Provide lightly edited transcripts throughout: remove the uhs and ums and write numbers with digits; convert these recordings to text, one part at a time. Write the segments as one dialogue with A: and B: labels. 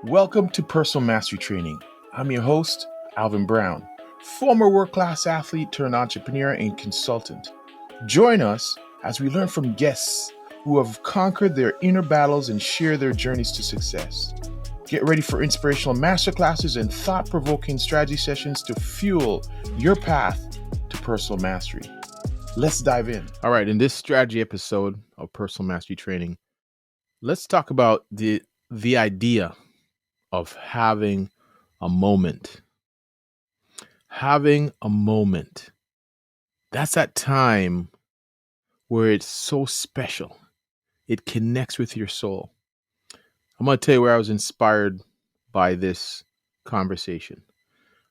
A: Welcome to Personal Mastery Training. I'm your host, Alvin Brown, former world-class athlete turned entrepreneur and consultant. Join us as we learn from guests who have conquered their inner battles and share their journeys to success. Get ready for inspirational masterclasses and thought-provoking strategy sessions to fuel your path to personal mastery. Let's dive in. All right, in this strategy episode of Personal Mastery Training, let's talk about the idea of having a moment. Having a moment. That's that time where it's so special. It connects with your soul. I'm going to tell you where I was inspired by this conversation.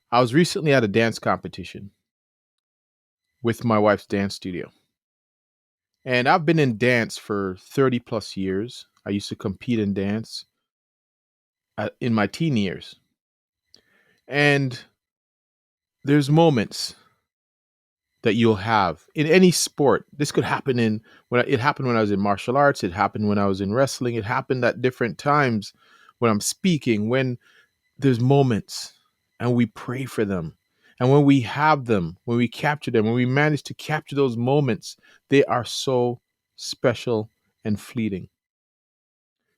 A: I was recently at a dance competition with my wife's dance studio. And I've been in dance for 30 plus years. I used to compete in dance in my teen years. And there's moments that you'll have in any sport. This could happen it happened when I was in martial arts. It happened when I was in wrestling. It happened at different times when I'm speaking, when there's moments and we pray for them. And when we have them, when we capture them, when we manage to capture those moments, they are so special and fleeting.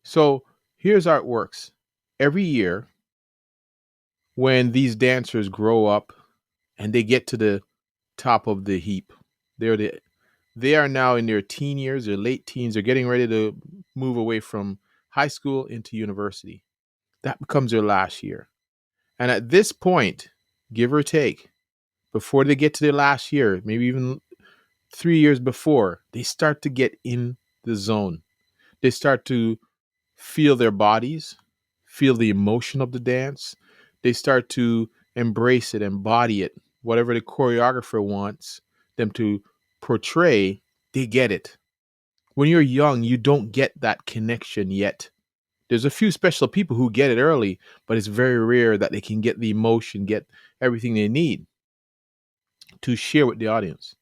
A: So here's how it works. Every year, when these dancers grow up and they get to the top of the heap, they are now in their teen years, their late teens. They're getting ready to move away from high school into university. That becomes their last year. And at this point, give or take, before they get to their last year, maybe even 3 years before, they start to get in the zone. They start to feel their bodies, feel the emotion of the dance. They start to embrace it, embody it. Whatever the choreographer wants them to portray, they get it. When you're young, you don't get that connection yet. There's a few special people who get it early, but it's very rare that they can get the emotion, get everything they need to share with the audience.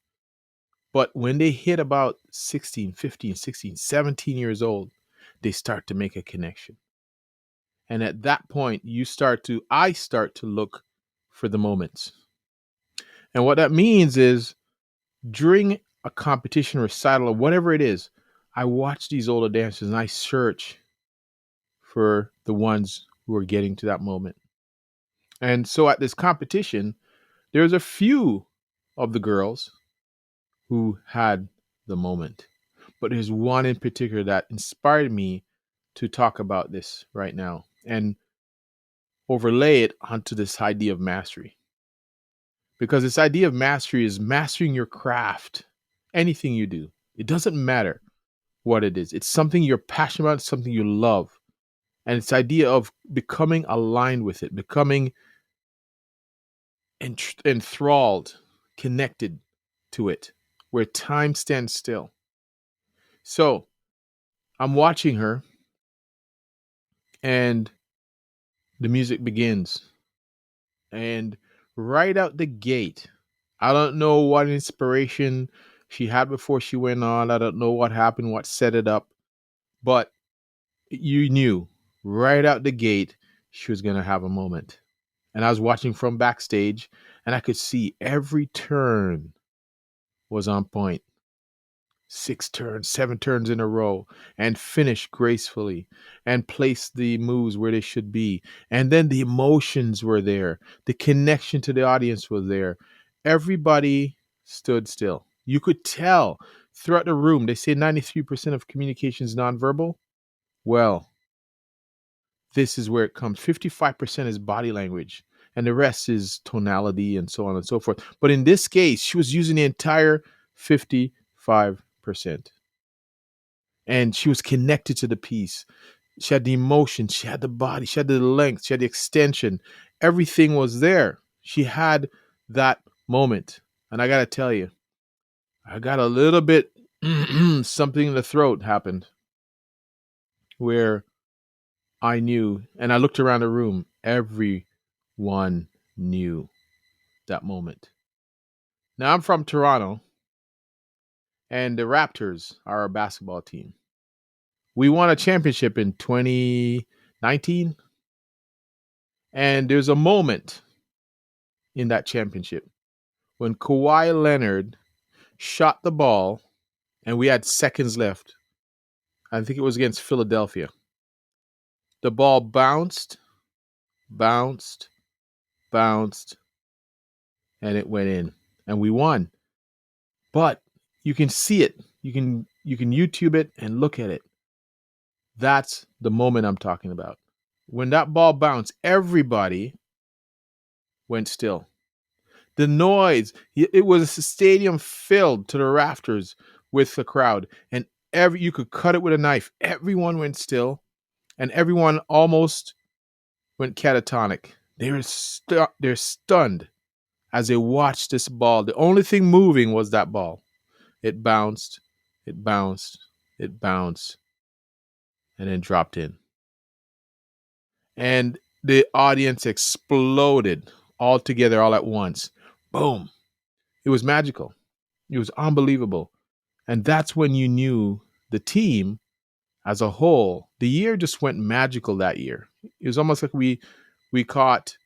A: But when they hit about 16, 15, 16, 17 years old, they start to make a connection. And at that point, I start to look for the moments. And what that means is during a competition recital or whatever it is, I watch these older dancers and I search for the ones who are getting to that moment. And so at this competition, there's a few of the girls who had the moment. But there's one in particular that inspired me to talk about this right now and overlay it onto this idea of mastery. Because this idea of mastery is mastering your craft, anything you do. It doesn't matter what it is. It's something you're passionate about, something you love. And it's the idea of becoming aligned with it, becoming enthralled, connected to it, where time stands still. So I'm watching her and the music begins. And right out the gate, I don't know what inspiration she had before she went on. I don't know what happened, what set it up. But you knew right out the gate she was going to have a moment. And I was watching from backstage and I could see every turn was on point. 6 turns, 7 turns in a row, and finish gracefully and place the moves where they should be. And then the emotions were there. The connection to the audience was there. Everybody stood still. You could tell throughout the room. They say 93% of communication is nonverbal. Well, this is where it comes. 55% is body language, and the rest is tonality and so on and so forth. But in this case, she was using the entire 55%. And she was connected to the piece. She had the emotion, she had the body, she had the length, she had the extension. Everything was there. She had that moment. And I got to tell you, I got a little bit something in the throat happened where I knew, and I looked around the room, everyone knew that moment. Now, I'm from Toronto, and the Raptors are our basketball team. We won a championship in 2019. And there's a moment in that championship when Kawhi Leonard shot the ball and we had seconds left. I think it was against Philadelphia. The ball bounced, bounced, bounced, and it went in. And we won. But you can see it. You can YouTube it and look at it. That's the moment I'm talking about. When that ball bounced, everybody went still. The noise, it was a stadium filled to the rafters with the crowd. And you could cut it with a knife. Everyone went still. And everyone almost went catatonic. They're stunned as they watched this ball. The only thing moving was that ball. It bounced, it bounced, it bounced, and then dropped in. And the audience exploded all together, all at once. Boom. It was magical. It was unbelievable. And that's when you knew the team as a whole, the year just went magical that year. It was almost like we caught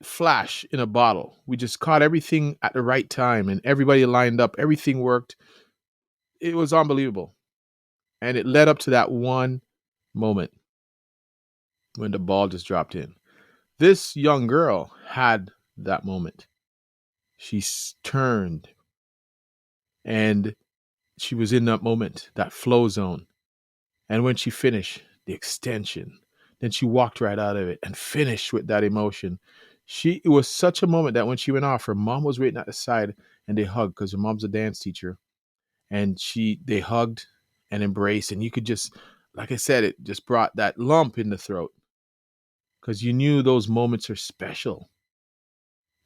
A: flash in a bottle. We just caught everything at the right time and everybody lined up. Everything worked. It was unbelievable. And it led up to that one moment when the ball just dropped in. This young girl had that moment. She turned and she was in that moment, that flow zone. And when she finished the extension, then she walked right out of it and finished with that emotion. It was such a moment that when she went off, her mom was waiting at the side and they hugged because her mom's a dance teacher. And they hugged and embraced. And you could just, like I said, it just brought that lump in the throat because you knew those moments are special.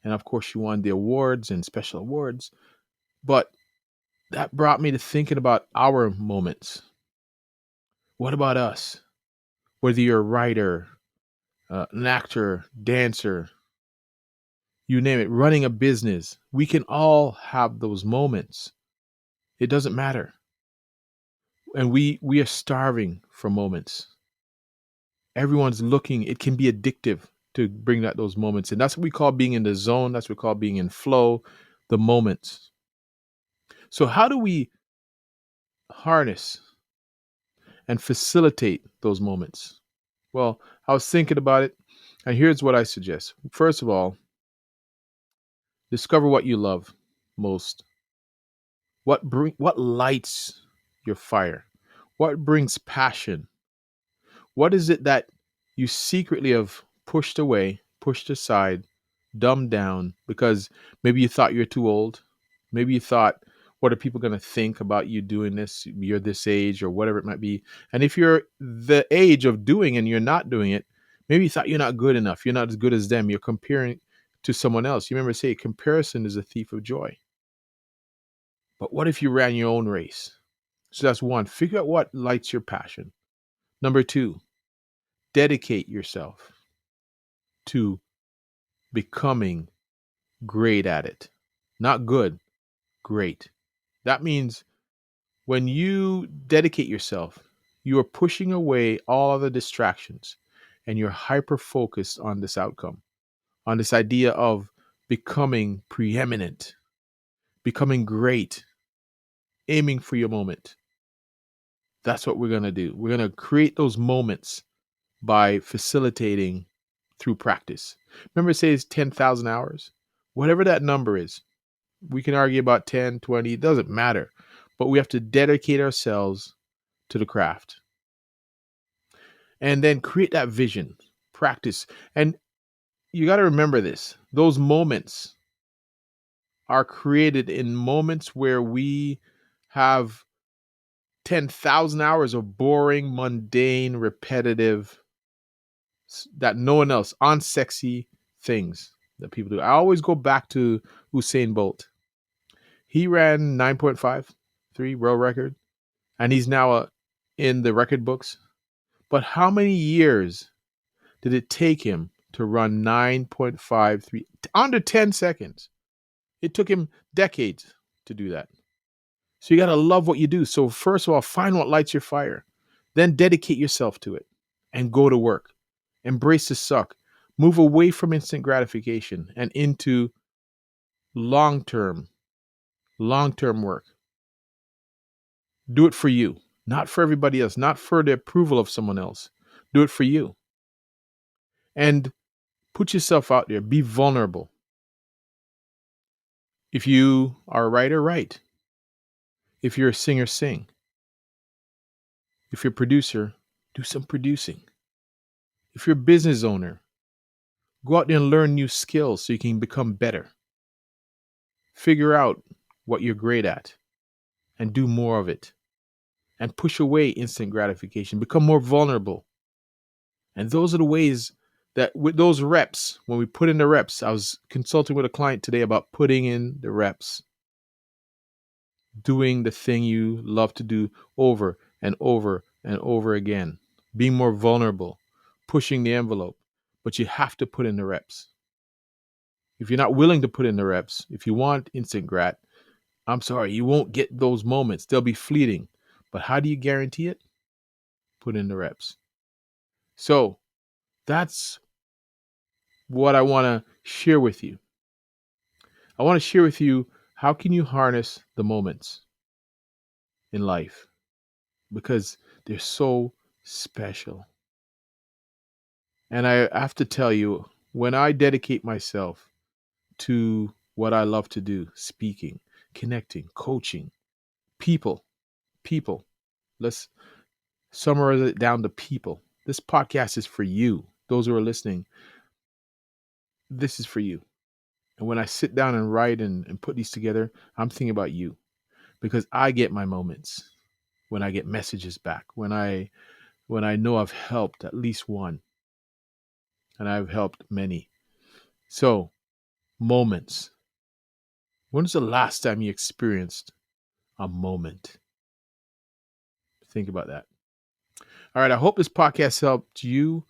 A: And of course, she won the awards and special awards. But that brought me to thinking about our moments. What about us? Whether you're a writer, an actor, dancer, you name it, running a business, we can all have those moments. It doesn't matter. And we are starving for moments. Everyone's looking. It can be addictive to bring those moments. And that's what we call being in the zone. That's what we call being in flow, the moments. So how do we harness and facilitate those moments? Well, I was thinking about it, and here's what I suggest. First of all, discover what you love most. What lights your fire? What brings passion? What is it that you secretly have pushed away, pushed aside, dumbed down because maybe you thought you're too old? Maybe you thought, what are people going to think about you doing this? You're this age or whatever it might be. And if you're the age of doing and you're not doing it, maybe you thought you're not good enough. You're not as good as them. You're comparing to someone else. You remember say comparison is a thief of joy. But what if you ran your own race? So that's one. Figure out what lights your passion. Number two, dedicate yourself to becoming great at it. Not good, great. That means when you dedicate yourself, you are pushing away all other distractions and you're hyper focused on this outcome, on this idea of becoming preeminent, becoming great, aiming for your moment. That's what we're going to do. We're going to create those moments by facilitating through practice. Remember, it says 10,000 hours? Whatever that number is, we can argue about 10, 20, it doesn't matter. But we have to dedicate ourselves to the craft. And then create that vision, practice. And you got to remember this. Those moments are created in moments where we have 10,000 hours of boring, mundane, repetitive, that no one else, unsexy things that people do. I always go back to Usain Bolt. He ran 9.53 world record, and he's now in the record books. But how many years did it take him to run 9.53 under 10 seconds? It took him decades to do that. So you got to love what you do. So first of all, find what lights your fire. Then dedicate yourself to it and go to work. Embrace the suck. Move away from instant gratification and into long term, long term work. Do it for you, not for everybody else, not for the approval of someone else. Do it for you. And put yourself out there. Be vulnerable. If you are a writer, write. If you're a singer, sing. If you're a producer, do some producing. If you're a business owner, go out there and learn new skills so you can become better. Figure out what you're great at and do more of it. And push away instant gratification. Become more vulnerable. And those are the ways that with those reps, when we put in the reps, I was consulting with a client today about putting in the reps, doing the thing you love to do over and over and over again, being more vulnerable, pushing the envelope. But you have to put in the reps. If you're not willing to put in the reps, if you want instant grat, I'm sorry, you won't get those moments. They'll be fleeting. But how do you guarantee it? Put in the reps. So that's what I want to share with you. I want to share with you, how can you harness the moments in life? Because they're so special. And I have to tell you, when I dedicate myself to what I love to do, speaking, connecting, coaching, people, people, let's summarize it down to people. This podcast is for you. Those who are listening, this is for you. And when I sit down and write and put these together, I'm thinking about you, because I get my moments when I get messages back, when I know I've helped at least one, and I've helped many. So, moments. When was the last time you experienced a moment? Think about that. All right, I hope this podcast helped you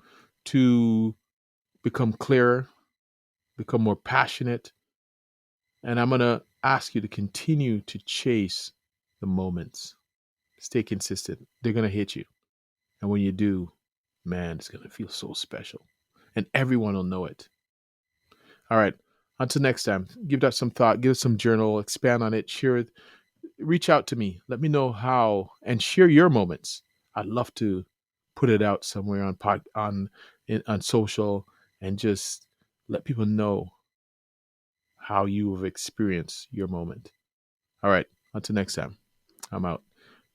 A: to become clearer, become more passionate, and I'm going to ask you to continue to chase the moments. Stay consistent. They're going to hit you. And when you do, man, it's going to feel so special. And everyone will know it. All right. Until next time, give that some thought, give it some journal, expand on it, share it. Reach out to me. Let me know how, and share your moments. I'd love to put it out somewhere on social, and just let people know how you have experienced your moment. All right. Until next time, I'm out.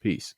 A: Peace.